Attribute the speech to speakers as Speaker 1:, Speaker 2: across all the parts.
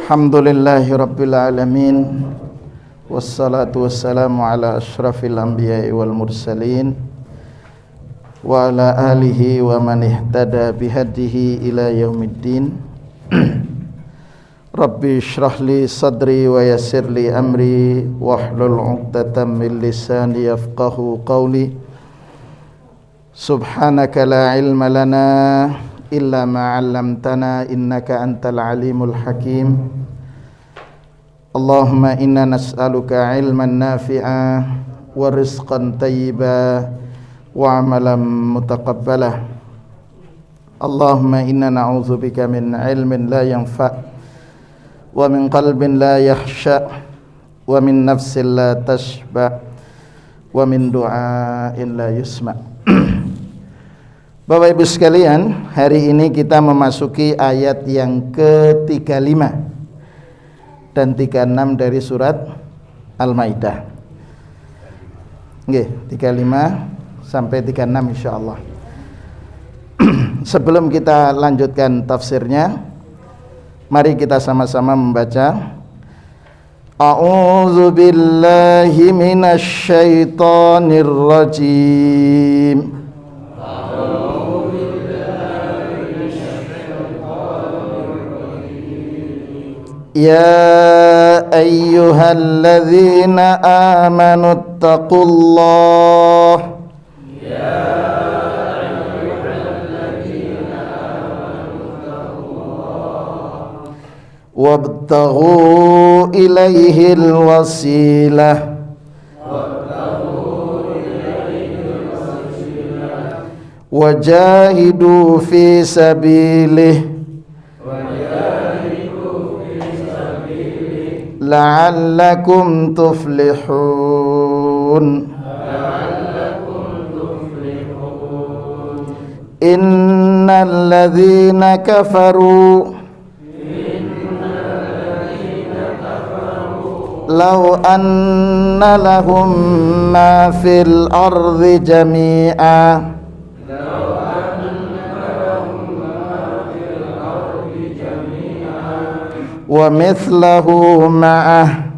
Speaker 1: Alhamdulillahi Rabbil Alamin. Wassalatu wassalamu ala ashrafil anbiya'i wal mursalin wa ala alihi wa man ihtada bihadihi ila yaumiddin. Rabbi shrah li sadri wa yassir li amri wahlul 'uqdatam min lisani yafqahu qawli. Subhanaka la ilma lana illa ma 'allamtana innaka antal alimul hakim. Allahumma inna nas'aluka ilman nafi'a wa rizqan tayyiba wa amalan mutaqabbala. Allahumma inna na'udzubika min ilmin la yanfa' wa min qalbin la yakhsha' wa min nafsin la tashba' wa min du'ain la yusma'. Bapak Ibu sekalian, hari ini kita memasuki ayat yang ke-35 dan 36 dari surat Al-Maidah. Nggih, 35 sampai 36 insyaallah. Sebelum kita lanjutkan tafsirnya, mari kita sama-sama membaca A'udzu billahi minasy syaithanir rajim. Ya ayyuhalladzina amanu taqullaha wabtaghu ilaihil wasilah wajahidu fi sabilihi la'allakum tuflihun. Innal ladzina kafaru law anna lahum ma fil ardi jami'a wa mithlahu ma'ah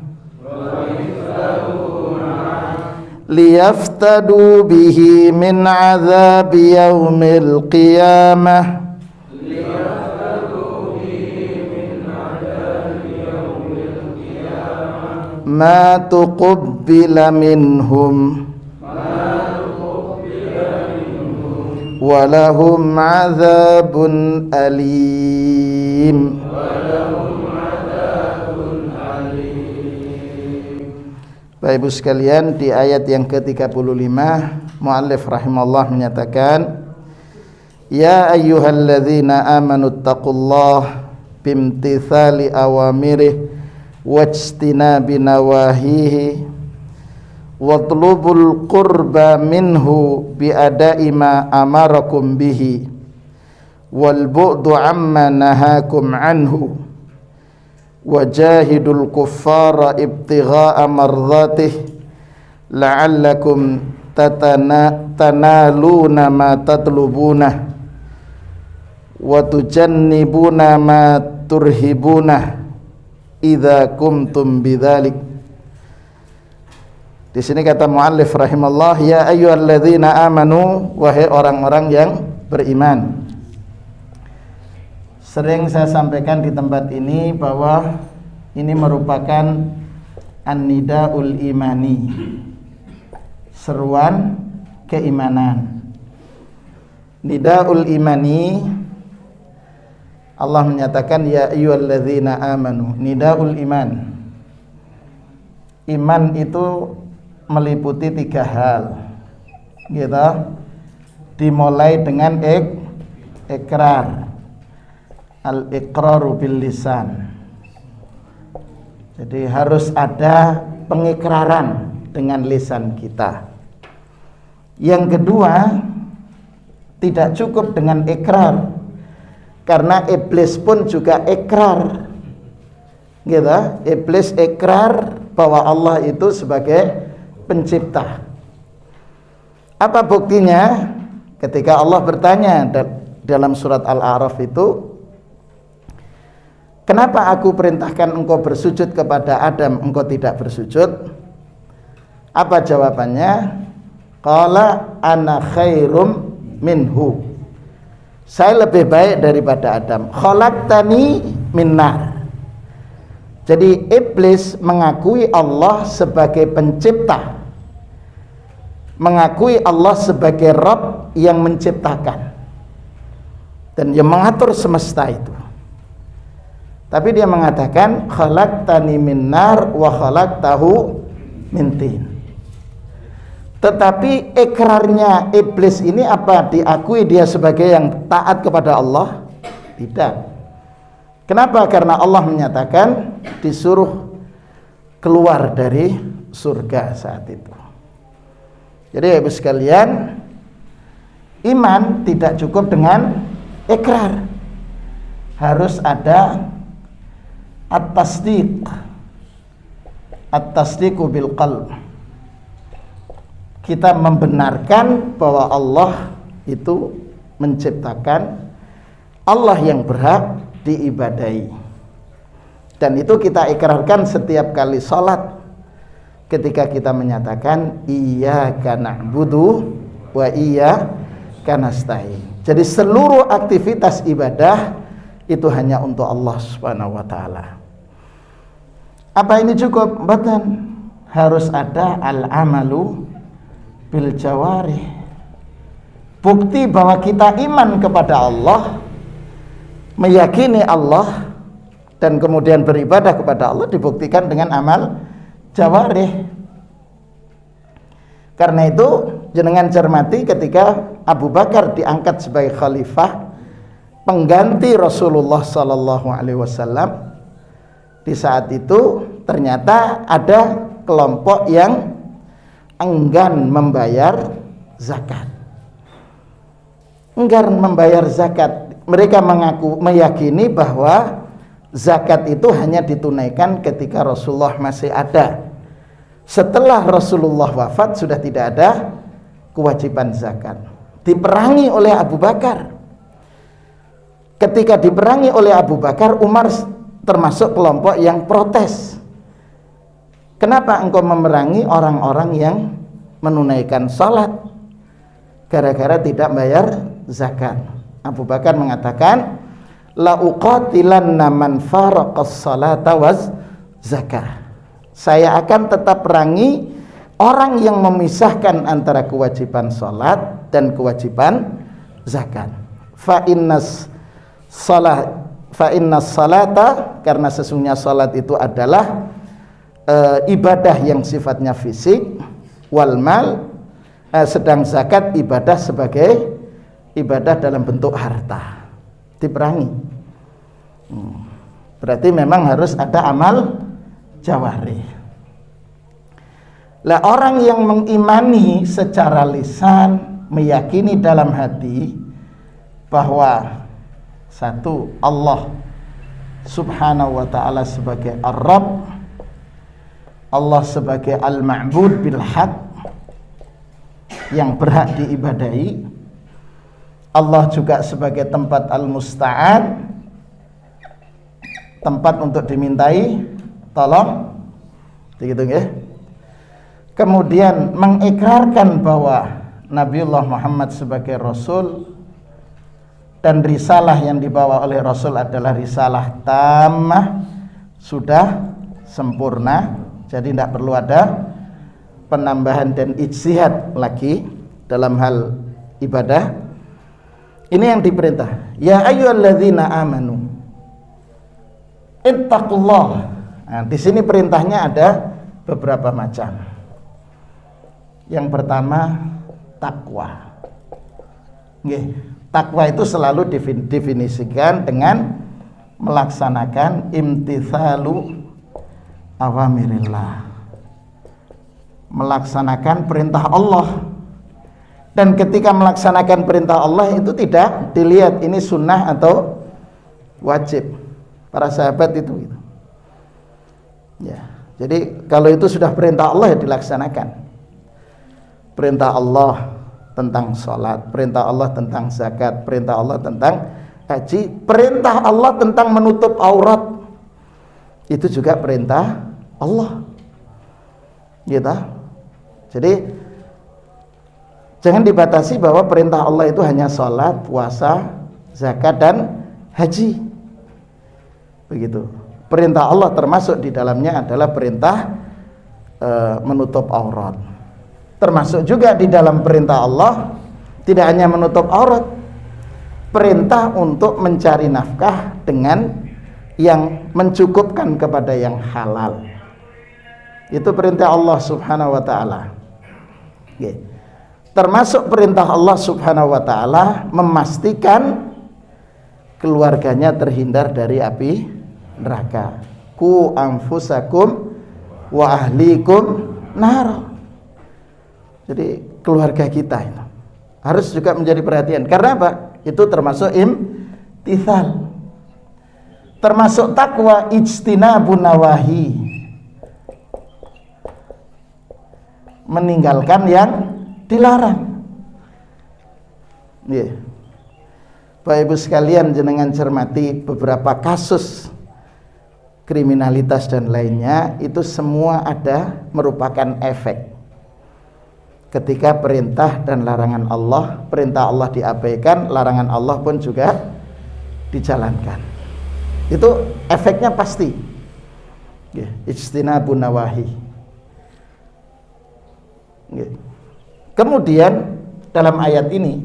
Speaker 1: liyaftadu bihi min 'adzabi yaumil qiyamah ma tuqabbila minhum wa lahum 'adzabun alim. Bapak Ibu sekalian, di ayat yang ke-35 muallif rahimallahu menyatakan ya ayyuhalladzina amanu taqullaha bimtithali awamirih wajtinabi nawahihi watlubul qurba minhu biada'i ma amarakum bihi wal bu'du amma nahakum anhu wajahidul kuffara ibtigha'a mardhatih la'allakum tanaluna ma tatlubuna wa tujannibuna ma turhibuna idza kumtum bidzalik. Di sini kata muallif rahimallah, ya ayyuhalladzina amanu, wahai orang-orang yang beriman. Sering saya sampaikan di tempat ini bahwa ini merupakan an-nidaul imani, seruan keimanan. Nidaul imani, Allah menyatakan ya ayyuhalladzina amanu, nidaul iman. Iman itu meliputi 3 hal. Gitu. Dimulai dengan ikrar. Al-iqraru bil lisan. Jadi harus ada pengikraran dengan lisan kita. Yang kedua, tidak cukup dengan ikrar, karena iblis pun juga ikrar. Gitu. Iblis ikrar bahwa Allah itu sebagai pencipta. Apa buktinya? Ketika Allah bertanya dalam surat Al-A'raf itu, kenapa aku perintahkan engkau bersujud kepada Adam, engkau tidak bersujud? Apa jawabannya? Qala ana khairum minhu, saya lebih baik daripada Adam. Khalaqtani min nar. Jadi iblis mengakui Allah sebagai pencipta, mengakui Allah sebagai Rabb yang menciptakan dan yang mengatur semesta itu. Tapi dia mengatakan khalaqtani min nar wa khalaqtahu min tin. Tetapi ikrarnya iblis ini apa? Diakui dia sebagai yang taat kepada Allah? Tidak. Kenapa? Karena Allah menyatakan disuruh keluar dari surga saat itu. Jadi ibu sekalian, iman tidak cukup dengan ikrar, harus ada at-tasdiq, at-tasdiqu bil qalb. Kita membenarkan bahwa Allah itu menciptakan, Allah yang berhak diibadahi, dan itu kita ikrarkan setiap kali sholat ketika kita menyatakan iyyaka na'budu wa iyyaka nasta'in. Jadi seluruh aktivitas ibadah itu hanya untuk Allah Subhanahu wa taala. Apa ini cukup? Betul. Harus ada al-amalu bil jawarih. Bukti bahwa kita iman kepada Allah, meyakini Allah, dan kemudian beribadah kepada Allah dibuktikan dengan amal jawarih. Karena itu jenengan cermati ketika Abu Bakar diangkat sebagai khalifah pengganti Rasulullah sallallahu alaihi wasallam, di saat itu ternyata ada kelompok yang enggan membayar zakat. Enggan membayar zakat. Mereka meyakini bahwa zakat itu hanya ditunaikan ketika Rasulullah masih ada. Setelah Rasulullah wafat sudah tidak ada kewajiban zakat. Diperangi oleh Abu Bakar. Ketika diperangi oleh Abu Bakar, Umar termasuk kelompok yang protes. Kenapa engkau memerangi orang-orang yang menunaikan salat gara-gara tidak bayar zakat? Abu Bakar mengatakan, la uqatilanna man faraqas salata waz zakah. Saya akan tetap perangi orang yang memisahkan antara kewajiban salat dan kewajiban zakat. Fa innas salata, karena sesungguhnya salat itu adalah ibadah yang sifatnya fisik, wal mal, sedang zakat ibadah sebagai ibadah dalam bentuk harta, diperangi. Berarti memang harus ada amal jawarih. Lah orang yang mengimani secara lisan, meyakini dalam hati bahwa satu, Allah Subhanahu wa ta'ala sebagai Ar-Rabb, Allah sebagai Al-Ma'bud bil haq, yang berhak diibadahi, Allah juga sebagai tempat Al-Musta'an, tempat untuk dimintai tolong, begitu ya. Kemudian mengikrarkan bahwa Nabiullah Muhammad sebagai Rasul, dan risalah yang dibawa oleh Rasul adalah risalah tammah, sudah sempurna, jadi tidak perlu ada penambahan dan ijtihad lagi dalam hal ibadah. Ini yang diperintah. Ya ayyuhalladzina amanu ittaqullah. Nah, di sini perintahnya ada beberapa macam. Yang pertama, takwa. Nggih. Takwa itu selalu definisikan dengan melaksanakan imtithalu awamirillah, melaksanakan perintah Allah. Dan ketika melaksanakan perintah Allah itu tidak dilihat ini sunnah atau wajib. Para sahabat itu gitu. Ya, jadi kalau itu sudah perintah Allah ya dilaksanakan. Perintah Allah tentang sholat, perintah Allah tentang zakat, perintah Allah tentang haji, perintah Allah tentang menutup aurat itu juga perintah Allah, gitu. Jadi jangan dibatasi bahwa perintah Allah itu hanya sholat, puasa, zakat dan haji, begitu. Perintah Allah termasuk di dalamnya adalah perintah menutup aurat. Termasuk juga di dalam perintah Allah tidak hanya menutup aurat, perintah untuk mencari nafkah dengan yang mencukupkan kepada yang halal. Itu perintah Allah Subhanahu wa taala. Termasuk perintah Allah Subhanahu wa taala memastikan keluarganya terhindar dari api neraka. Ku anfusakum wa ahlikum nar. Jadi keluarga kita itu harus juga menjadi perhatian. Karena apa? Itu termasuk imtithal. Termasuk takwa, ijtinabun nawahi. Meninggalkan yang dilarang. Yeah. Bapak Ibu sekalian, jenengan cermati beberapa kasus kriminalitas dan lainnya, itu semua ada merupakan efek ketika perintah dan larangan Allah, perintah Allah diabaikan, larangan Allah pun juga dijalankan. Itu efeknya pasti. Ijtinabun nawahi. Kemudian dalam ayat ini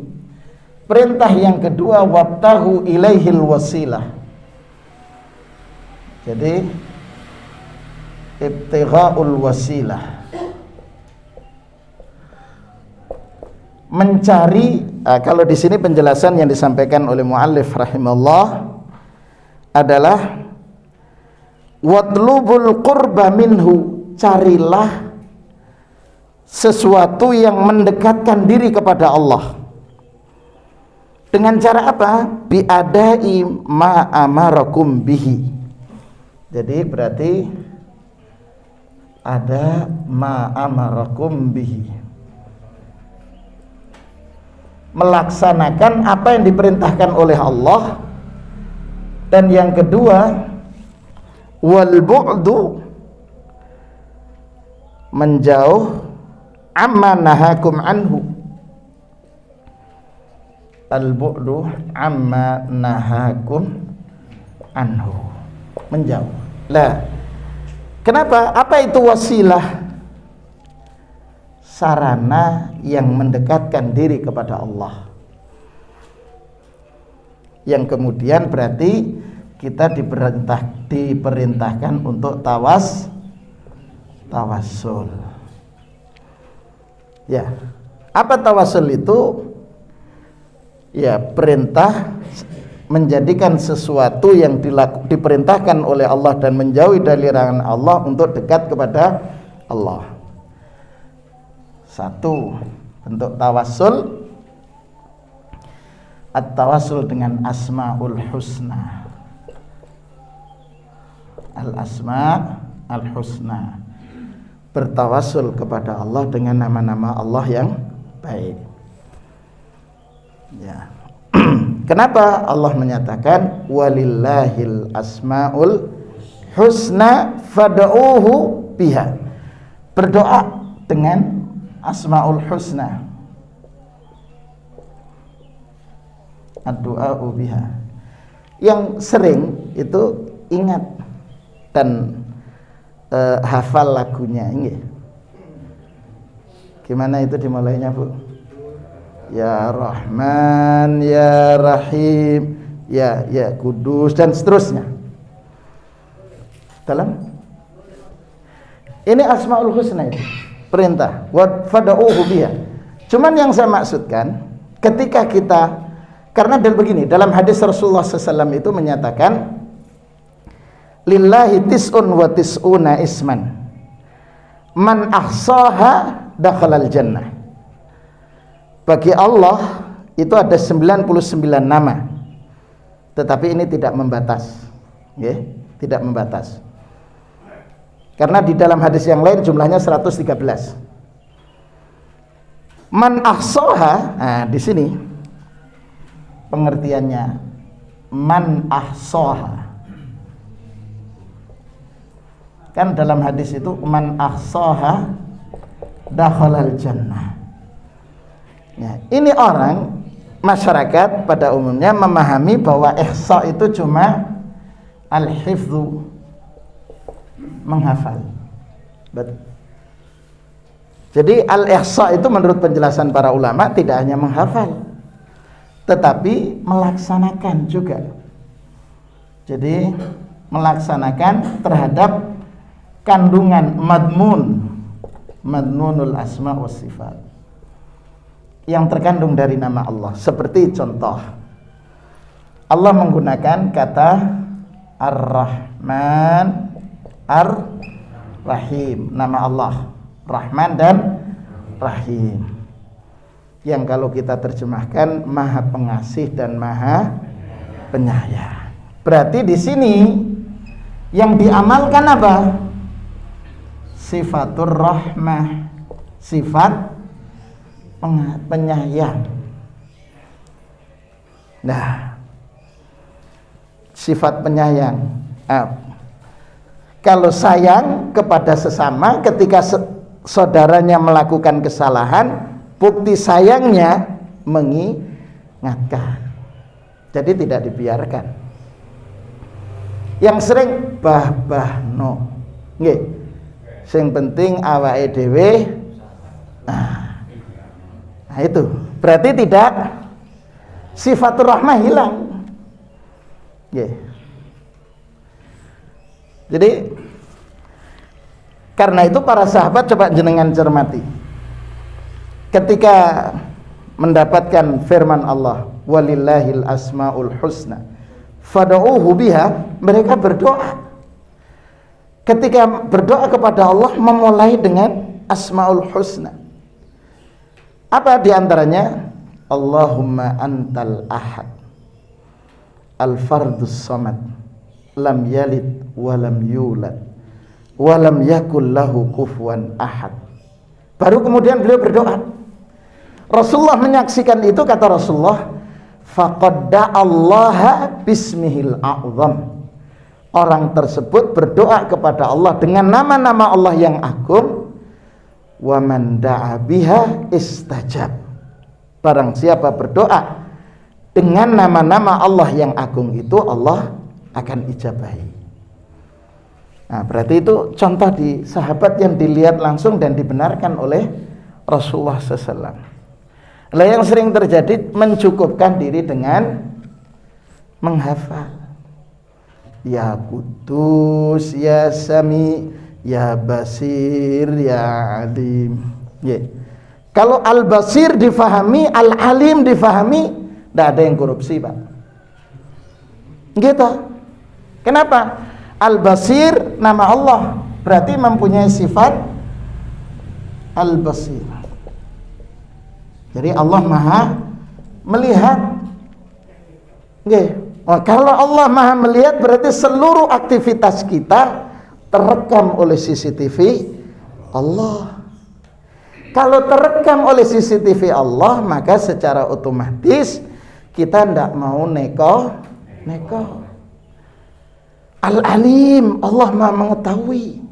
Speaker 1: perintah yang kedua, wabtahu ilaihil wasilah. Jadi ibtighaul wasilah, mencari. Kalau di sini penjelasan yang disampaikan oleh muallif rahimahullah adalah watlubul qurba minhu, carilah sesuatu yang mendekatkan diri kepada Allah. Dengan cara apa? Biadai ma amarakum bihi. Jadi berarti ada ma amarakum bihi, melaksanakan apa yang diperintahkan oleh Allah. Dan yang kedua, wal bu'du, menjauh, amma nahakum anhu, al bu'du amma nahakum anhu, menjauh. Lah, kenapa? Apa itu wasilah? Sarana yang mendekatkan diri kepada Allah, yang kemudian berarti kita diperintahkan untuk tawassul. Ya, apa tawassul itu? Ya, perintah menjadikan sesuatu yang diperintahkan oleh Allah dan menjauhi dari larangan Allah untuk dekat kepada Allah. Satu bentuk tawassul, at-tawassul dengan asmaul husna, al-asma al-husna, bertawassul kepada Allah dengan nama-nama Allah yang baik. Ya. Kenapa Allah menyatakan walillahil asmaul husna fad'uuhu biha? Berdoa dengan asmaul husna. Ad-du'a'u biha. Yang sering itu ingat dan hafal lagunya ini. Gimana itu dimulainya, Bu? Ya Rahman, Ya Rahim, Ya Kudus, dan seterusnya. Dalam ini Asmaul Husna itu perintah, wa fad'uuhu biha. Cuman yang saya maksudkan ketika kita, karena begini, dalam hadis Rasulullah SAW itu menyatakan lillahi tis'un wa tis'una isman man ahsaha dakhalal jannah. Bagi Allah itu ada 99 nama, tetapi ini tidak membatas, ya, tidak membatas. Karena di dalam hadis yang lain jumlahnya 113. Man ahsaha, nah di sini pengertiannya man ahsaha. Kan dalam hadis itu man ahsaha dakhalal jannah. Ya, ini orang masyarakat pada umumnya memahami bahwa ihsa itu cuma al-hifdzu, menghafal. Betul. Jadi al-ihsa itu menurut penjelasan para ulama tidak hanya menghafal, tetapi melaksanakan juga. Jadi melaksanakan terhadap kandungan madmunul asma wa sifat yang terkandung dari nama Allah. Seperti contoh, Allah menggunakan kata Ar-Rahman, Ar-Rahim, nama Allah Rahman dan Rahim, yang kalau kita terjemahkan Maha Pengasih dan Maha Penyayang. Berarti di sini yang diamalkan apa? Sifatur rahmah, sifat penyayang. Nah, sifat penyayang. Kalau sayang kepada sesama ketika saudaranya melakukan kesalahan, bukti sayangnya mengingatkan. Jadi tidak dibiarkan. Yang sering bah-bahno. Nggih. Sing penting awake dhewe. Nah, itu. Berarti tidak, sifatur rahmah hilang. Nggih. Jadi karena itu para sahabat coba jenengan cermati. Ketika mendapatkan firman Allah, walillahil asmaul husna fad'uuhu biha, mereka berdoa. Ketika berdoa kepada Allah memulai dengan asmaul husna. Apa diantaranya? Allahumma antal ahad, al-fardus samad, lam yalid walam yulad walam yakul lahu kufuwan ahad. Baru kemudian beliau berdoa. Rasulullah menyaksikan itu, kata Rasulullah, faqad da'allaha bismihil a'zam. Orang tersebut berdoa kepada Allah dengan nama-nama Allah yang agung. Wa man da'a biha istajab. Barang siapa berdoa dengan nama-nama Allah yang agung itu, Allah akan ijabahi. Nah, berarti itu contoh di sahabat yang dilihat langsung dan dibenarkan oleh Rasulullah SAW. Lah yang sering terjadi mencukupkan diri dengan menghafal. Ya Kudus, Ya Sami, Ya Basir, Ya Alim. Yeah. Kalau Al-Basir difahami, Al-Alim difahami, tidak ada yang korupsi, Pak. Gitu. Kenapa? Al-Basir nama Allah, berarti mempunyai sifat Al-Basir. Jadi Allah Maha melihat. Kalau Allah Maha melihat, berarti seluruh aktivitas kita terekam oleh CCTV Allah. Kalau terekam oleh CCTV Allah, maka secara otomatis kita tidak mau neko. Al-Alim, Allah Maha mengetahui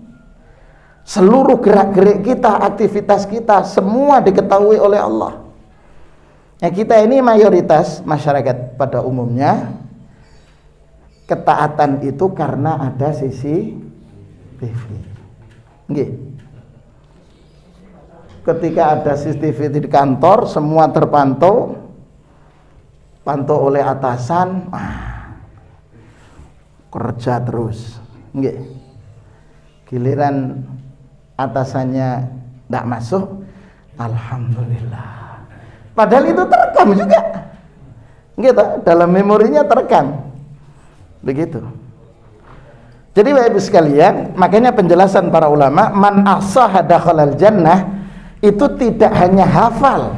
Speaker 1: seluruh gerak-gerik kita, aktivitas kita, semua diketahui oleh Allah. Ya, kita ini mayoritas masyarakat pada umumnya ketaatan itu karena ada CCTV. Nggih. Ketika ada CCTV di kantor, semua terpantau, oleh atasan, kerja terus. Nggih. Giliran atasannya tidak masuk, alhamdulillah. Padahal itu terekam juga. Gitu, dalam memorinya terekam. Begitu. Jadi Bapak Ibu sekalian, makanya penjelasan para ulama, man ahsaha dakhalal jannah, itu tidak hanya hafal,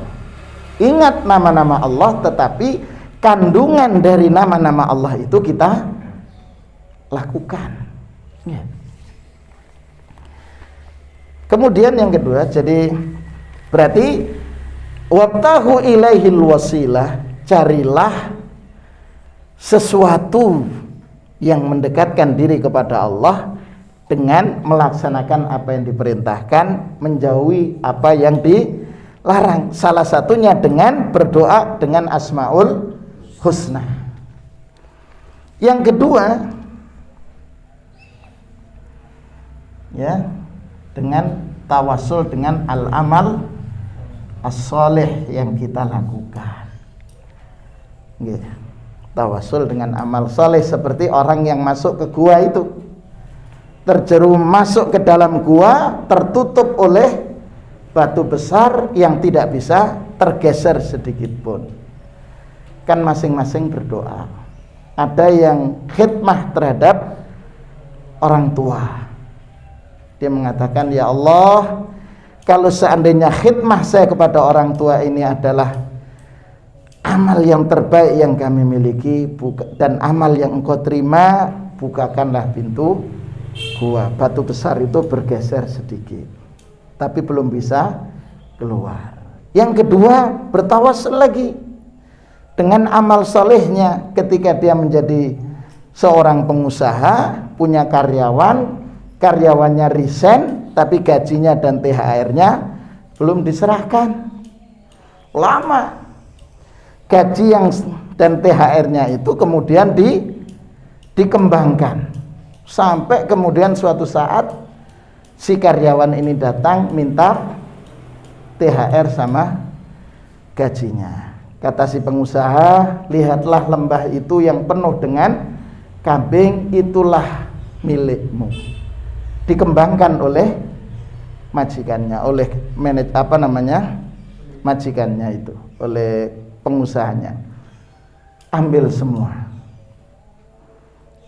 Speaker 1: ingat nama-nama Allah, tetapi kandungan dari nama-nama Allah itu kita lakukan. Ya. Kemudian yang kedua, jadi berarti wabtahu ilaihil wasilah, carilah sesuatu yang mendekatkan diri kepada Allah dengan melaksanakan apa yang diperintahkan, menjauhi apa yang dilarang. Salah satunya dengan berdoa dengan Asmaul Husna. Yang kedua, ya, dengan tawasul dengan al-amal as-salih yang kita lakukan. Tawasul dengan amal saleh seperti orang yang masuk ke gua itu, terjerum masuk ke dalam gua, tertutup oleh batu besar yang tidak bisa tergeser sedikit pun. Kan masing-masing berdoa. Ada yang khidmah terhadap orang tua. Dia mengatakan, ya Allah, kalau seandainya khidmah saya kepada orang tua ini adalah amal yang terbaik yang kami miliki dan amal yang engkau terima, bukakanlah pintu gua. Batu besar itu bergeser sedikit, tapi belum bisa keluar. Yang kedua, bertawasul lagi dengan amal solehnya ketika dia menjadi seorang pengusaha, punya karyawannya resign, tapi gajinya dan THR-nya belum diserahkan. Lama gaji yang dan THR-nya itu kemudian dikembangkan sampai kemudian suatu saat si karyawan ini datang minta THR sama gajinya. Kata si pengusaha, lihatlah lembah itu yang penuh dengan kambing, itulah milikmu. Dikembangkan oleh majikannya, oleh majikannya itu, oleh pengusahanya. Ambil semua.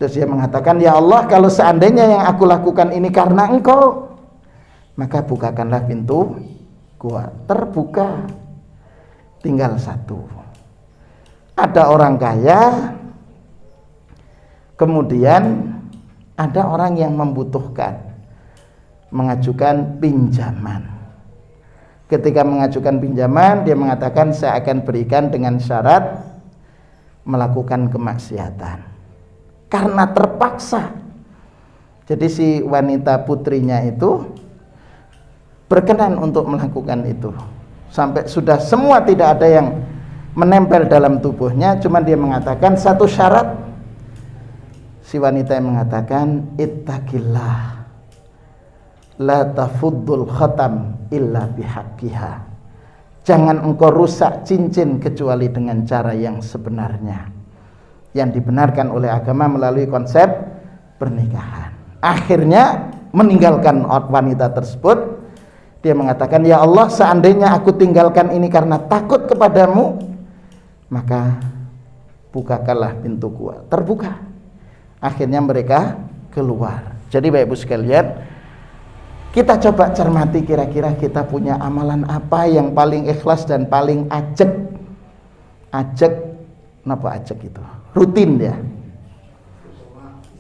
Speaker 1: Terus dia mengatakan, ya Allah, kalau seandainya yang aku lakukan ini karena engkau, maka bukakanlah pintu gua. Terbuka. Tinggal satu. Ada orang kaya, kemudian ada orang yang membutuhkan, mengajukan pinjaman. Ketika mengajukan pinjaman, dia mengatakan, saya akan berikan dengan syarat melakukan kemaksiatan. Karena terpaksa. Jadi si wanita putrinya itu berkenan untuk melakukan itu. Sampai sudah semua tidak ada yang menempel dalam tubuhnya, cuma dia mengatakan satu syarat. Si wanita yang mengatakan, ittaqillah la tafuddul khatam illa bihaqqiha. Jangan engkau rusak cincin kecuali dengan cara yang sebenarnya, yang dibenarkan oleh agama melalui konsep pernikahan. Akhirnya meninggalkan wanita tersebut. Dia mengatakan, ya Allah, seandainya aku tinggalkan ini karena takut kepadamu, maka bukakanlah pintu gua. Terbuka. Akhirnya mereka keluar. Jadi Bapak Ibu sekalian, kita coba cermati kira-kira kita punya amalan apa yang paling ikhlas dan paling ajek. Ajek, kenapa ajek itu? Rutin ya.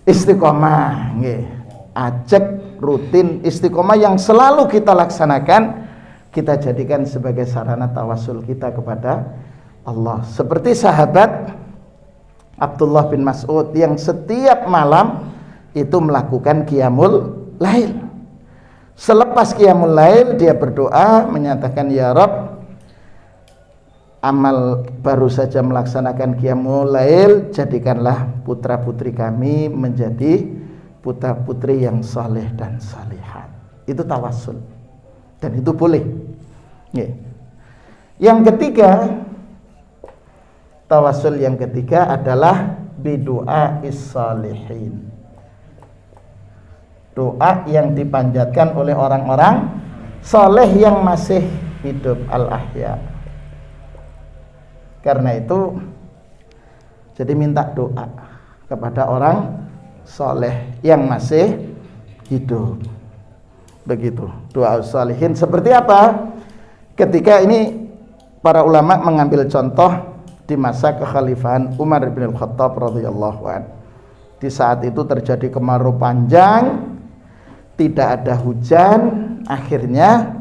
Speaker 1: Istiqomah, nggih. Ajek, rutin, istiqomah yang selalu kita laksanakan, kita jadikan sebagai sarana tawasul kita kepada Allah. Seperti sahabat Abdullah bin Mas'ud yang setiap malam itu melakukan qiyamul lail. Selepas qiyamul lail dia berdoa menyatakan, ya Rabb, amal baru saja melaksanakan qiyamul lail, jadikanlah putra putri kami menjadi putra putri yang saleh dan salihat. Itu tawasul, dan itu boleh. Yang ketiga, tawasul yang ketiga adalah bidu'a is-salihin. Doa yang dipanjatkan oleh orang-orang saleh yang masih hidup, al-ahya. Karena itu jadi minta doa kepada orang saleh yang masih hidup. Begitu. Doa salihin seperti apa? Ketika ini para ulama mengambil contoh di masa kekhalifahan Umar bin Khattab radhiyallahu anhu. Di saat itu terjadi kemarau panjang, tidak ada hujan, akhirnya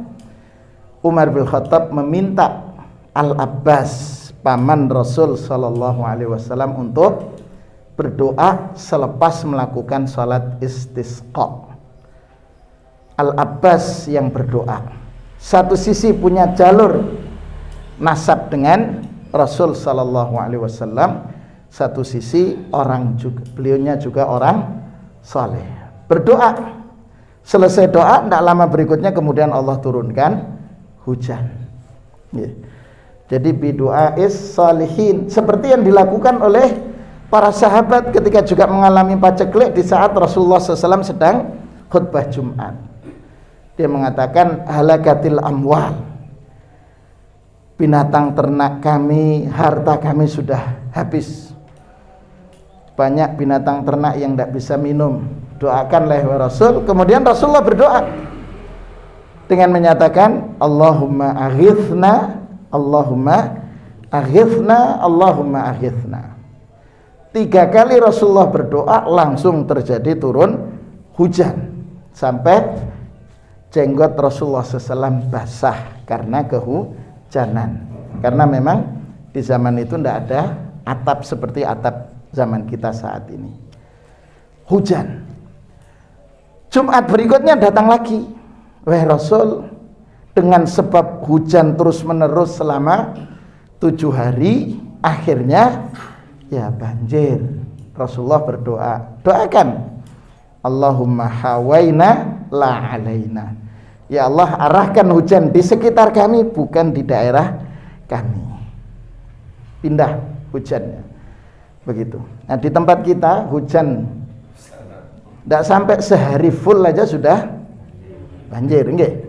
Speaker 1: Umar bin Khattab meminta Al-Abbas, paman Rasul sallallahu alaihi wasallam, untuk berdoa selepas melakukan sholat istisqa. Al-Abbas yang berdoa. Satu sisi punya jalur nasab dengan Rasul sallallahu alaihi wasallam, satu sisi beliaunya juga orang saleh. Berdoa. Selesai doa, tidak lama berikutnya kemudian Allah turunkan hujan. Jadi bidu'ais salihin, seperti yang dilakukan oleh para sahabat ketika juga mengalami paceklik di saat Rasulullah SAW sedang khutbah Jumat. Dia mengatakan halakatil amwal, binatang ternak kami, harta kami sudah habis. Banyak binatang ternak yang tidak bisa minum. Doakanlah ya Rasul. Kemudian Rasulullah berdoa dengan menyatakan Allahumma aghithna, Allahumma aghithna, Allahumma aghithna. 3 kali Rasulullah berdoa langsung terjadi turun hujan sampai jenggot Rasulullah SAW basah karena kehujanan. Karena memang di zaman itu tidak ada atap seperti atap zaman kita saat ini. Hujan. Jumat berikutnya datang lagi. Wahai Rasul, dengan sebab hujan terus menerus selama 7 hari, akhirnya ya banjir. Rasulullah berdoa, doakan Allahumma hawaina la alaina. Ya Allah, arahkan hujan di sekitar kami, bukan di daerah kami. Pindah hujannya. Begitu. Nah, di tempat kita hujan tidak sampai sehari full aja sudah banjir, enggak?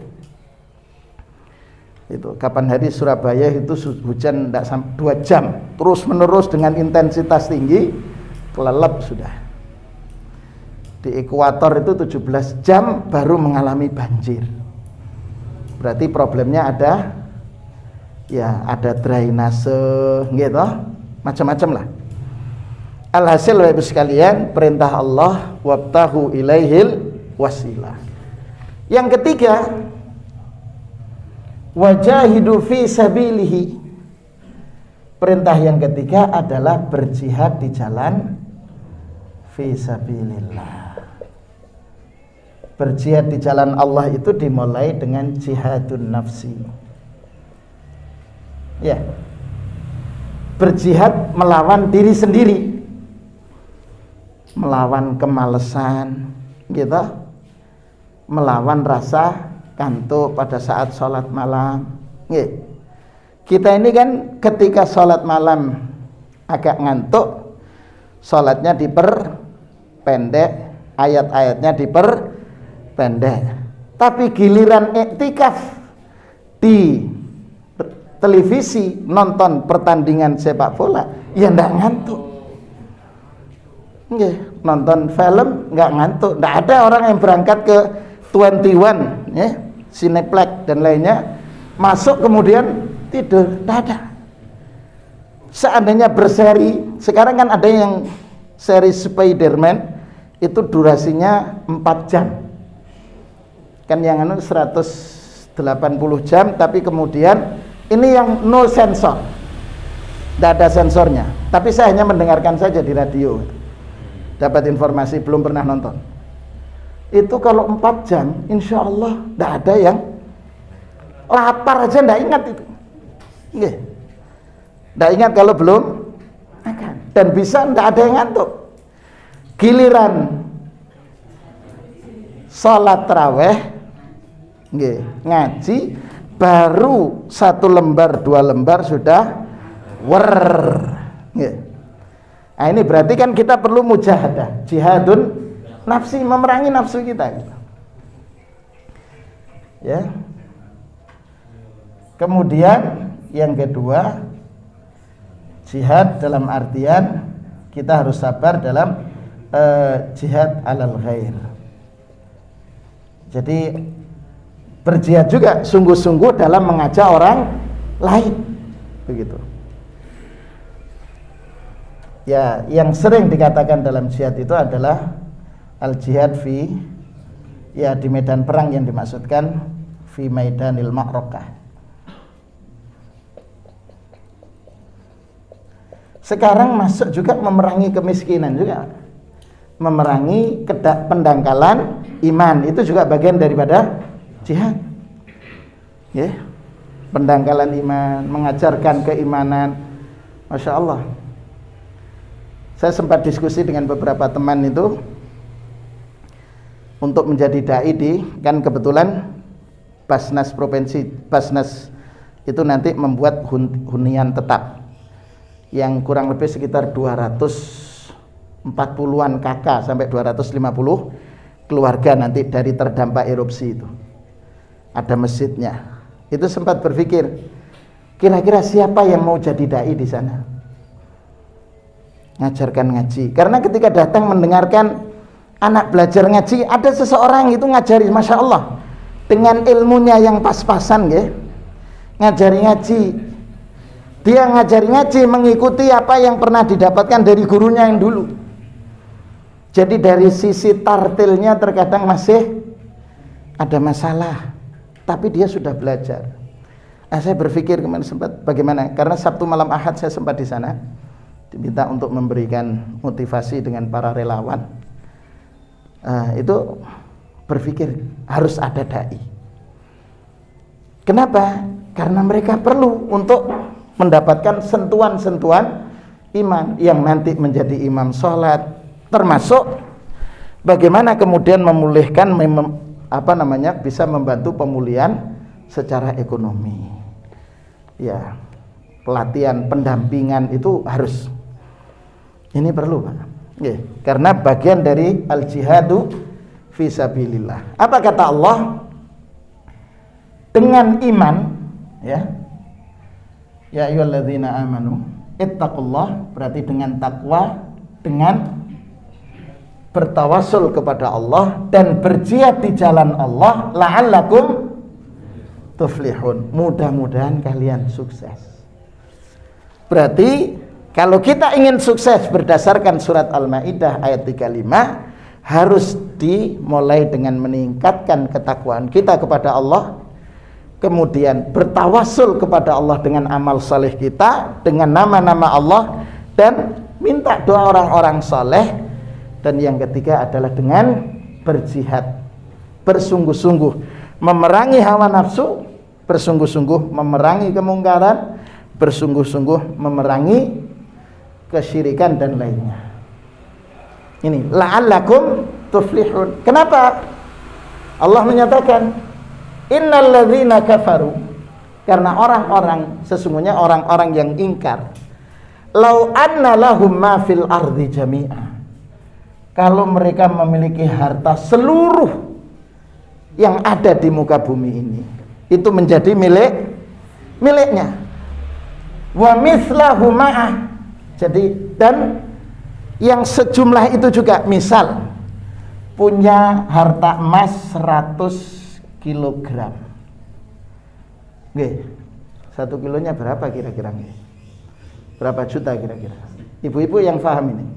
Speaker 1: Itu kapan hari Surabaya itu hujan tidak sampai 2 jam terus menerus dengan intensitas tinggi, kelelep sudah. Di ekuator itu 17 jam baru mengalami banjir. Berarti problemnya ada, ya ada drainase, gitu, macam-macam lah. Alhasil Bapak sekalian, perintah Allah wabtahu ilaihil wasilah. Yang ketiga, wajahidu fi sabilihi. Perintah yang ketiga adalah berjihad di jalan fi sabilillah. Berjihad di jalan Allah itu dimulai dengan jihadun nafsi. Ya. Berjihad melawan diri sendiri. Melawan kemalesan, gitu, melawan rasa kantuk pada saat sholat malam. Kita ini kan ketika sholat malam agak ngantuk, sholatnya diperpendek, ayat-ayatnya diperpendek. Tapi giliran iktikaf di televisi nonton pertandingan sepak bola, ya ndak ngantuk. Nonton film nggak ngantuk. Nggak ada orang yang berangkat ke 21 ya, Cineplex dan lainnya, masuk kemudian tidur. Nggak ada. Seandainya berseri, sekarang kan ada yang seri Spiderman itu durasinya 4 jam kan, yang 180 jam, tapi kemudian ini yang no sensor, nggak ada sensornya, tapi saya hanya mendengarkan saja di radio, dapat informasi, belum pernah nonton. Itu kalau 4 jam insya Allah tidak ada yang lapar aja, tidak ingat itu. Tidak ingat kalau belum makan, dan bisa tidak ada yang ngantuk. Giliran sholat taraweh, ngaji, baru 1 lembar 2 lembar sudah Nah ini berarti kan kita perlu mujahadah, jihadun nafsi, memerangi nafsu kita. Ya. Kemudian yang kedua, jihad dalam artian kita harus sabar dalam jihad alal ghair. Jadi berjihad juga sungguh-sungguh dalam mengajak orang lain, begitu. Ya, yang sering dikatakan dalam jihad itu adalah al-jihad fi, ya di medan perang, yang dimaksudkan fi maidanil ma'rakah. Sekarang masuk juga memerangi kemiskinan juga, memerangi pendangkalan iman, itu juga bagian daripada jihad. Ya, pendangkalan iman, mengajarkan keimanan. Masya Allah. Saya sempat diskusi dengan beberapa teman itu untuk menjadi dai kan kebetulan Basnas provinsi, Basnas itu nanti membuat hunian tetap yang kurang lebih sekitar 240-an kakak sampai 250 keluarga nanti dari terdampak erupsi itu. Ada masjidnya. Itu sempat berpikir, kira-kira siapa yang mau jadi dai di sana? Ngajarkan ngaji. Karena ketika datang mendengarkan anak belajar ngaji, ada seseorang itu ngajari, Masya Allah, dengan ilmunya yang pas-pasan, ya, ngajari ngaji. Dia ngajari ngaji mengikuti apa yang pernah didapatkan dari gurunya yang dulu. Jadi dari sisi tartilnya terkadang masih ada masalah, tapi dia sudah belajar. Saya berpikir kemarin sempat bagaimana, karena Sabtu malam Ahad saya sempat di sana, diminta untuk memberikan motivasi dengan para relawan. Itu berpikir harus ada dai. Kenapa? Karena mereka perlu untuk mendapatkan sentuhan-sentuhan iman yang nanti menjadi imam sholat, termasuk bagaimana kemudian memulihkan bisa membantu pemulihan secara ekonomi. Ya, pelatihan, pendampingan itu harus. Ini perlu, Pak. Ya, karena bagian dari al-jihadu fisabilillah. Apa kata Allah? Dengan iman, ya. Ya ayyuhalladzina amanu ittaqullah, berarti dengan takwa, dengan bertawasul kepada Allah dan berjihad di jalan Allah, la'allakum tuflihun. Mudah-mudahan kalian sukses. Berarti kalau kita ingin sukses berdasarkan surat Al-Maidah ayat 35, harus dimulai dengan meningkatkan ketakwaan kita kepada Allah, kemudian bertawasul kepada Allah dengan amal saleh kita, dengan nama-nama Allah, dan minta doa orang-orang saleh. Dan yang ketiga adalah dengan berjihad, bersungguh-sungguh memerangi hawa nafsu, bersungguh-sungguh memerangi kemungkaran, bersungguh-sungguh memerangi kesyirikan dan lainnya. Ini la'allakum tuflihun. Kenapa Allah menyatakan innalladzina kafaru? Karena orang-orang, sesungguhnya orang-orang yang ingkar, lau anna lahum ma fil ardi jami'a, kalau mereka memiliki harta seluruh yang ada di muka bumi ini, itu menjadi miliknya. Wa mislahu ma'ah, jadi dan yang sejumlah itu juga, misal punya harta emas 100 kilogram. Nggih. 1 kilonya berapa kira-kira nggih? Berapa juta kira-kira? Ibu-ibu yang paham ini.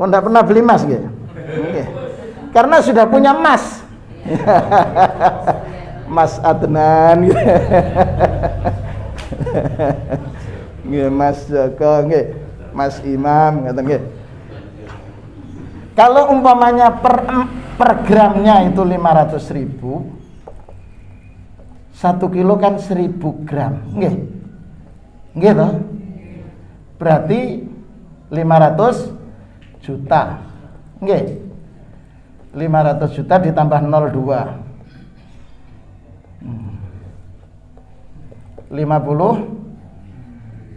Speaker 1: Oh, enggak pernah beli emas nggih? Nggih. Karena sudah punya emas. Mas Adnan gitu. Nggih, Mas Joko nggih, Mas Imam ngaten nggih. Kalau umpamanya per gramnya itu 500.000, 1 kilo kan 1000 gram, nggih. Nggih toh? Berarti 500 juta. Nggih. 500 juta ditambah 02. 50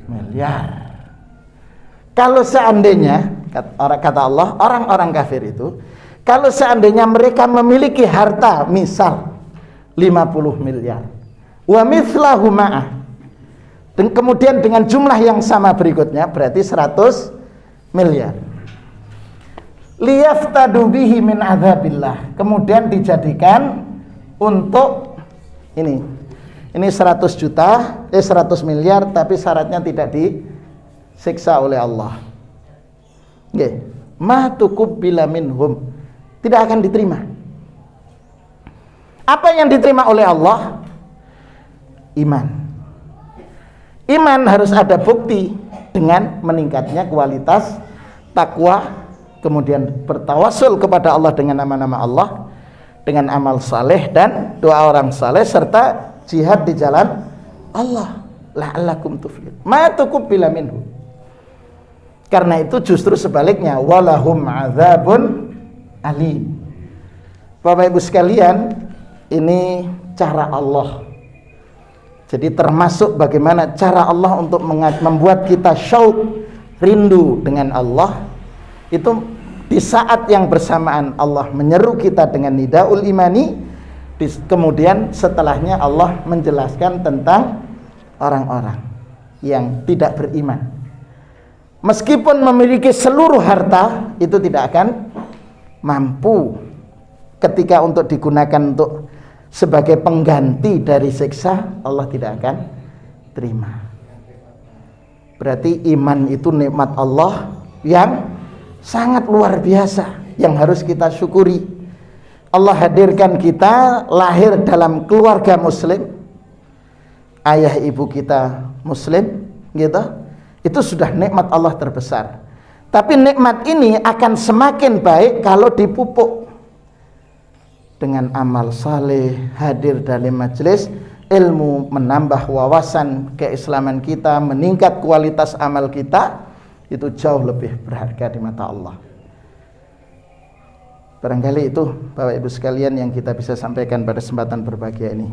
Speaker 1: miliar. Kalau seandainya, kata Allah, orang-orang kafir itu, kalau seandainya mereka memiliki harta misal 50 miliar, wa mithlahu ma'ah, dan kemudian dengan jumlah yang sama berikutnya, berarti 100 miliar, liyaftadu bihi min adzabillah, kemudian dijadikan untuk ini 100 juta, 100 miliar, tapi syaratnya tidak disiksa oleh Allah. Nggih, ma tuqbila minhum, tidak akan diterima. Apa yang diterima oleh Allah? Iman. Iman harus ada bukti. dengan meningkatnya kualitas takwa, kemudian bertawasul kepada Allah dengan nama-nama Allah, dengan amal saleh dan doa orang saleh, serta jihad di jalan Allah. La'allakum tuflihun. Ma tuqbila minhu. Karena itu justru sebaliknya, walahum adzabun alim. Bapak Ibu sekalian, ini cara Allah. Jadi termasuk bagaimana cara Allah untuk membuat kita syauq, rindu dengan Allah. Itu di saat yang bersamaan Allah menyeru kita dengan nidaul imani, kemudian setelahnya Allah menjelaskan tentang orang-orang yang tidak beriman. Meskipun memiliki seluruh harta, itu tidak akan mampu ketika untuk digunakan untuk sebagai pengganti dari siksa, Allah tidak akan terima. Berarti iman itu nikmat Allah yang sangat luar biasa, yang harus kita syukuri. Allah hadirkan kita lahir dalam keluarga muslim, ayah ibu kita muslim, gitu. Itu sudah nikmat Allah terbesar. Tapi nikmat ini akan semakin baik kalau dipupuk dengan amal saleh, hadir dalam majelis ilmu, menambah wawasan keislaman kita, meningkat kualitas amal kita, itu jauh lebih berharga di mata Allah. Barangkali itu Bapak Ibu sekalian yang kita bisa sampaikan pada kesempatan berbahagia ini.